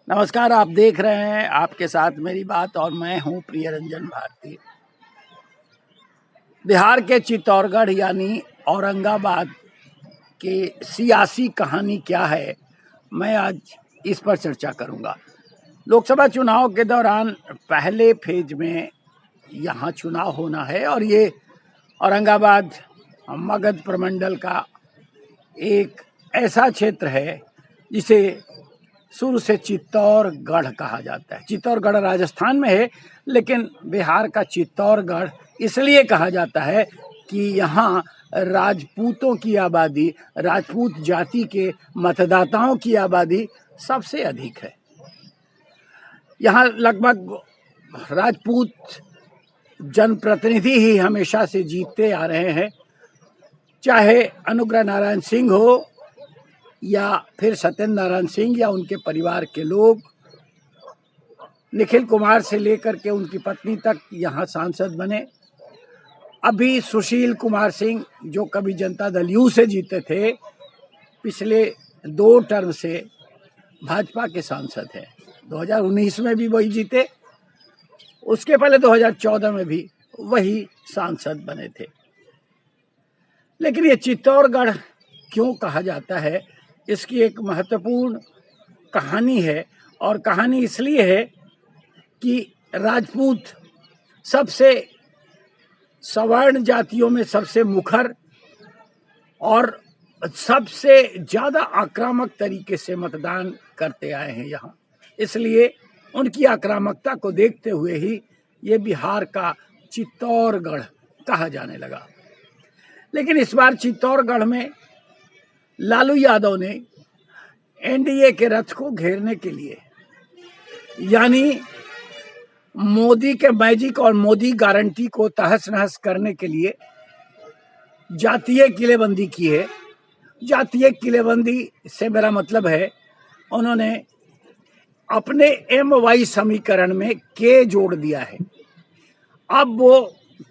नमस्कार, आप देख रहे हैं आपके साथ मेरी बात और मैं हूं प्रियरंजन भारती। बिहार के चित्तौड़गढ़ यानी औरंगाबाद की सियासी कहानी क्या है, मैं आज इस पर चर्चा करूंगा। लोकसभा चुनाव के दौरान पहले फेज में यहाँ चुनाव होना है और ये औरंगाबाद मगध प्रमंडल का एक ऐसा क्षेत्र है जिसे शुरू से चित्तौड़गढ़ कहा जाता है। चित्तौड़गढ़ राजस्थान में है, लेकिन बिहार का चित्तौड़गढ़ इसलिए कहा जाता है कि यहाँ राजपूतों की आबादी, राजपूत जाति के मतदाताओं की आबादी सबसे अधिक है। यहाँ लगभग राजपूत जनप्रतिनिधि ही हमेशा से जीतते आ रहे हैं, चाहे अनुग्रह नारायण सिंह हो या फिर सत्येंद्र नारायण सिंह या उनके परिवार के लोग। निखिल कुमार से लेकर के उनकी पत्नी तक यहाँ सांसद बने। अभी सुशील कुमार सिंह जो कभी जनता दल यू से जीते थे, पिछले 2 टर्म से भाजपा के सांसद हैं। 2019 में भी वही जीते, उसके पहले 2014 में भी वही सांसद बने थे। लेकिन ये चित्तौड़गढ़ क्यों कहा जाता है, इसकी एक महत्वपूर्ण कहानी है। और कहानी इसलिए है कि राजपूत सबसे सवर्ण जातियों में सबसे मुखर और सबसे ज़्यादा आक्रामक तरीके से मतदान करते आए हैं यहाँ। इसलिए उनकी आक्रामकता को देखते हुए ही ये बिहार का चित्तौड़गढ़ कहा जाने लगा। लेकिन इस बार चित्तौड़गढ़ में लालू यादव ने एनडीए के रथ को घेरने के लिए, यानी मोदी के मैजिक और मोदी गारंटी को तहस नहस करने के लिए जातीय किलेबंदी की है। जातीय किलेबंदी से मेरा मतलब है, उन्होंने अपने MY समीकरण में के जोड़ दिया है। अब वो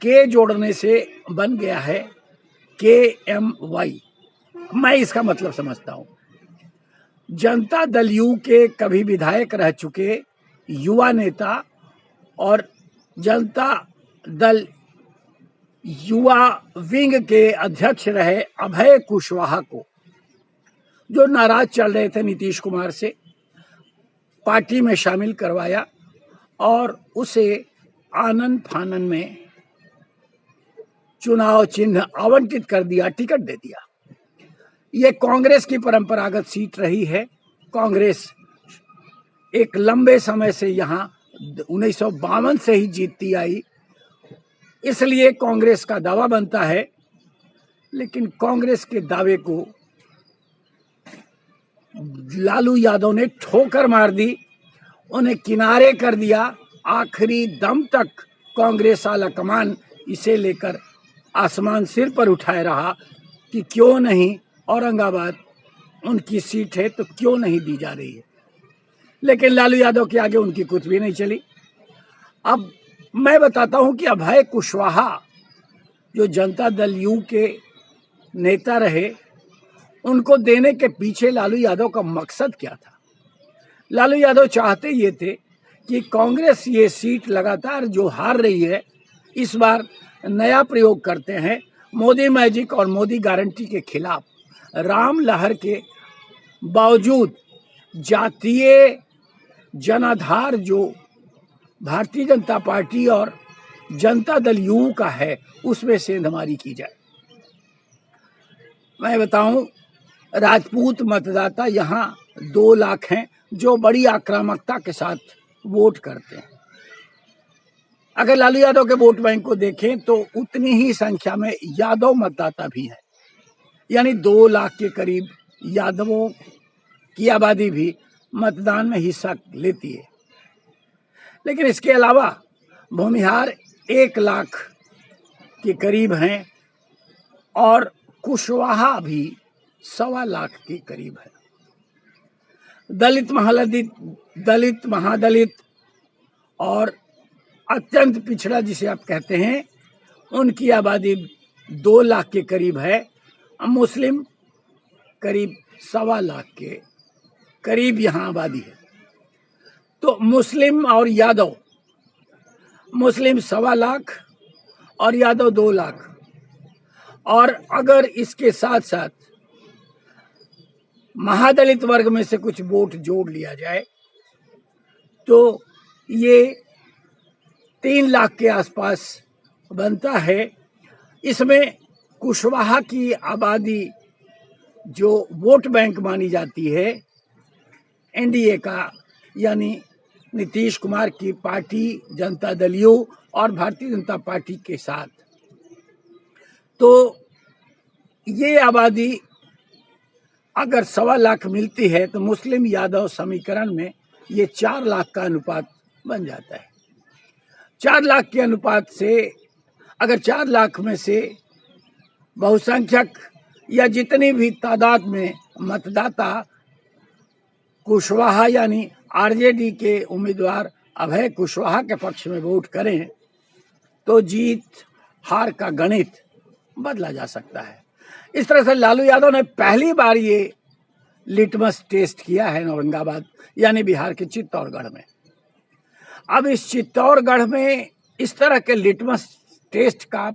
के जोड़ने से बन गया है KMY। मैं इसका मतलब समझता हूं। जनता दल यू के कभी विधायक रह चुके युवा नेता और जनता दल युवा विंग के अध्यक्ष रहे अभय कुशवाहा को, जो नाराज चल रहे थे नीतीश कुमार से, पार्टी में शामिल करवाया और उसे आनन फानन में चुनाव चिन्ह आवंटित कर दिया, टिकट दे दिया। ये कांग्रेस की परंपरागत सीट रही है। कांग्रेस एक लंबे समय से यहाँ 1952 से ही जीतती आई, इसलिए कांग्रेस का दावा बनता है। लेकिन कांग्रेस के दावे को लालू यादव ने ठोकर मार दी, उन्हें किनारे कर दिया। आखिरी दम तक कांग्रेस आला कमान इसे लेकर आसमान सिर पर उठाए रहा कि क्यों नहीं, औरंगाबाद उनकी सीट है तो क्यों नहीं दी जा रही है। लेकिन लालू यादव के आगे उनकी कुछ भी नहीं चली। अब मैं बताता हूं कि अभय कुशवाहा जो जनता दल यू के नेता रहे, उनको देने के पीछे लालू यादव का मकसद क्या था। लालू यादव चाहते ये थे कि कांग्रेस ये सीट लगातार जो हार रही है, इस बार नया प्रयोग करते हैं। मोदी मैजिक और मोदी गारंटी के खिलाफ राम लहर के बावजूद जातीय जनाधार जो भारतीय जनता पार्टी और जनता दल यू का है, उसमें सेंधमारी की जाए। मैं बताऊं, राजपूत मतदाता यहाँ 2 लाख हैं जो बड़ी आक्रामकता के साथ वोट करते हैं। अगर लालू यादव के वोट बैंक को देखें तो उतनी ही संख्या में यादव मतदाता भी है, यानी 2 लाख के करीब यादवों की आबादी भी मतदान में हिस्सा लेती है। लेकिन इसके अलावा भूमिहार 1 लाख के करीब हैं और कुशवाहा भी 1.25 लाख के करीब है। दलित महादलित और अत्यंत पिछड़ा जिसे आप कहते हैं, उनकी आबादी 2 लाख के करीब है। मुस्लिम करीब 1.25 लाख के करीब यहाँ आबादी है। तो मुस्लिम और यादव, मुस्लिम 1.25 लाख और यादव 2 लाख, और अगर इसके साथ साथ महादलित वर्ग में से कुछ वोट जोड़ लिया जाए तो ये 3 लाख के आसपास बनता है। इसमें कुशवाहा की आबादी जो वोट बैंक मानी जाती है एनडीए का, यानी नीतीश कुमार की पार्टी जनता दल यू और भारतीय जनता पार्टी के साथ, तो ये आबादी अगर 1.25 लाख मिलती है तो मुस्लिम यादव समीकरण में ये 4 लाख का अनुपात बन जाता है। 4 लाख के अनुपात से अगर 4 लाख में से बहुसंख्यक या जितनी भी तादाद में मतदाता कुशवाहा यानी आरजेडी के उम्मीदवार अभय कुशवाहा के पक्ष में वोट करें तो जीत हार का गणित बदला जा सकता है। इस तरह से लालू यादव ने पहली बार ये लिटमस टेस्ट किया है औरंगाबाद यानी बिहार के चित्तौड़गढ़ में। अब इस चित्तौड़गढ़ में इस तरह के लिटमस टेस्ट का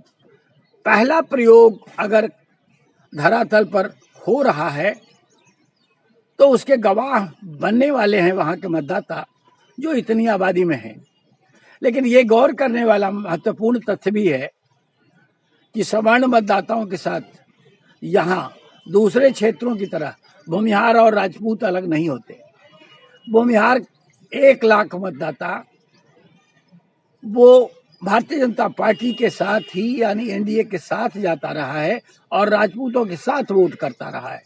पहला प्रयोग अगर धरातल पर हो रहा है तो उसके गवाह बनने वाले हैं वहां के मतदाता जो इतनी आबादी में हैं। लेकिन ये गौर करने वाला महत्वपूर्ण तथ्य भी है कि सवर्ण मतदाताओं के साथ यहाँ दूसरे क्षेत्रों की तरह भूमिहार और राजपूत अलग नहीं होते। भूमिहार 1 लाख मतदाता वो भारतीय जनता पार्टी के साथ ही यानी एनडीए के साथ जाता रहा है और राजपूतों के साथ वोट करता रहा है।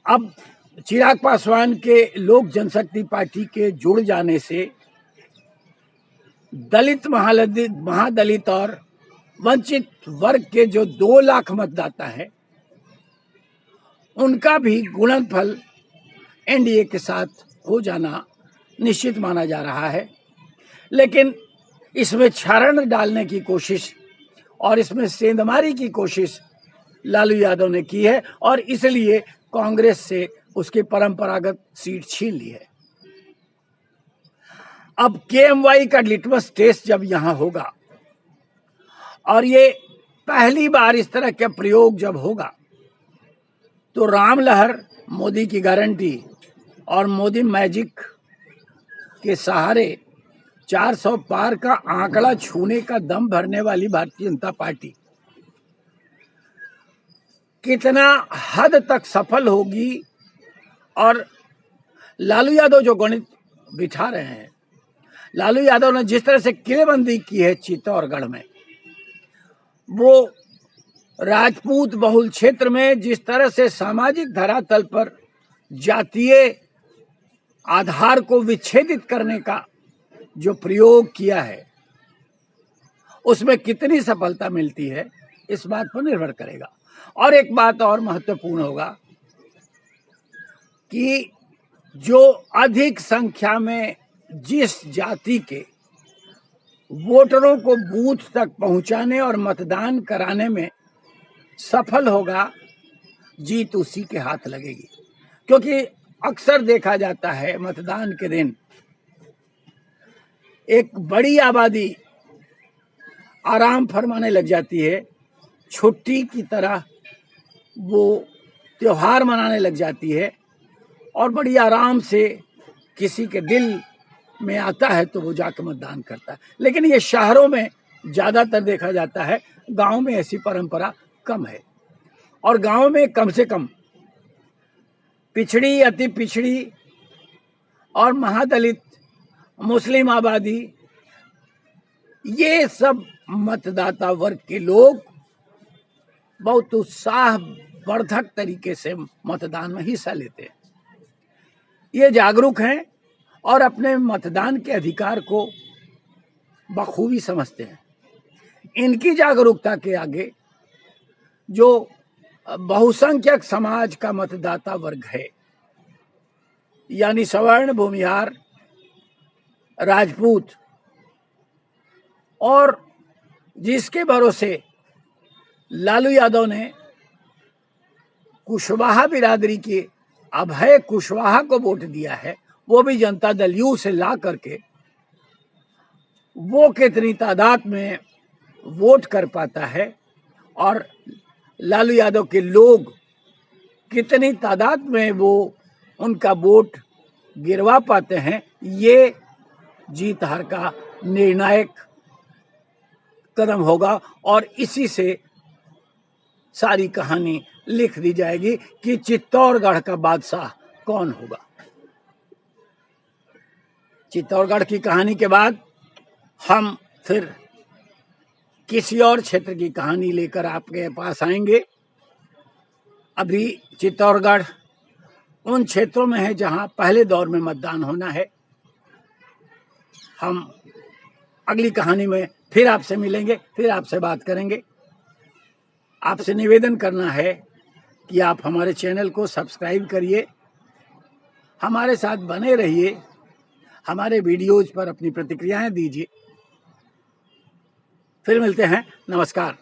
अब चिराग पासवान के लोक जनशक्ति पार्टी के जुड़ जाने से दलित, महादलित और वंचित वर्ग के जो 2 लाख मतदाता हैं उनका भी गुणनफल एनडीए के साथ हो जाना निश्चित माना जा रहा है। लेकिन इसमें क्षरण डालने की कोशिश और इसमें सेंधमारी की कोशिश लालू यादव ने की है और इसलिए कांग्रेस से उसकी परंपरागत सीट छीन ली है। अब केएमवाई का लिटमस टेस्ट जब यहां होगा और ये पहली बार इस तरह के प्रयोग जब होगा तो राम लहर, मोदी की गारंटी और मोदी मैजिक के सहारे 400 पार का आंकड़ा छूने का दम भरने वाली भारतीय जनता पार्टी कितना हद तक सफल होगी। और लालू यादव जो गणित बिठा रहे हैं, लालू यादव ने जिस तरह से किलेबंदी की है चित्तौड़गढ़ में, वो राजपूत बहुल क्षेत्र में जिस तरह से सामाजिक धरातल पर जातीय आधार को विच्छेदित करने का जो प्रयोग किया है उसमें कितनी सफलता मिलती है इस बात पर निर्भर करेगा। और एक बात और महत्वपूर्ण होगा कि जो अधिक संख्या में जिस जाति के वोटरों को बूथ तक पहुंचाने और मतदान कराने में सफल होगा, जीत उसी के हाथ लगेगी। क्योंकि अक्सर देखा जाता है मतदान के दिन एक बड़ी आबादी आराम फरमाने लग जाती है, छुट्टी की तरह वो त्योहार मनाने लग जाती है और बड़ी आराम से किसी के दिल में आता है तो वो जाकर मतदान करता है। लेकिन ये शहरों में ज़्यादातर देखा जाता है, गांव में ऐसी परंपरा कम है। और गांव में कम से कम पिछड़ी, अति पिछड़ी और महादलित, मुस्लिम आबादी, ये सब मतदाता वर्ग के लोग बहुत उत्साहवर्धक तरीके से मतदान में हिस्सा लेते हैं। ये जागरूक हैं और अपने मतदान के अधिकार को बखूबी समझते हैं। इनकी जागरूकता के आगे जो बहुसंख्यक समाज का मतदाता वर्ग है यानी सवर्ण, भूमिहार, राजपूत और जिसके भरोसे लालू यादव ने कुशवाहा बिरादरी के अभय कुशवाहा को वोट दिया है, वो भी जनता दल यू से ला करके वो कितनी तादाद में वोट कर पाता है और लालू यादव के लोग कितनी तादाद में वो उनका वोट गिरवा पाते हैं, ये जीत हार का निर्णायक कदम होगा। और इसी से सारी कहानी लिख दी जाएगी कि चित्तौड़गढ़ का बादशाह कौन होगा। चित्तौड़गढ़ की कहानी के बाद हम फिर किसी और क्षेत्र की कहानी लेकर आपके पास आएंगे। अभी चित्तौड़गढ़ उन क्षेत्रों में है जहां पहले दौर में मतदान होना है। हम अगली कहानी में फिर आपसे मिलेंगे, फिर आपसे बात करेंगे। आपसे निवेदन करना है कि आप हमारे चैनल को सब्सक्राइब करिए, हमारे साथ बने रहिए, हमारे वीडियोज पर अपनी प्रतिक्रियाएं दीजिए। फिर मिलते हैं। नमस्कार।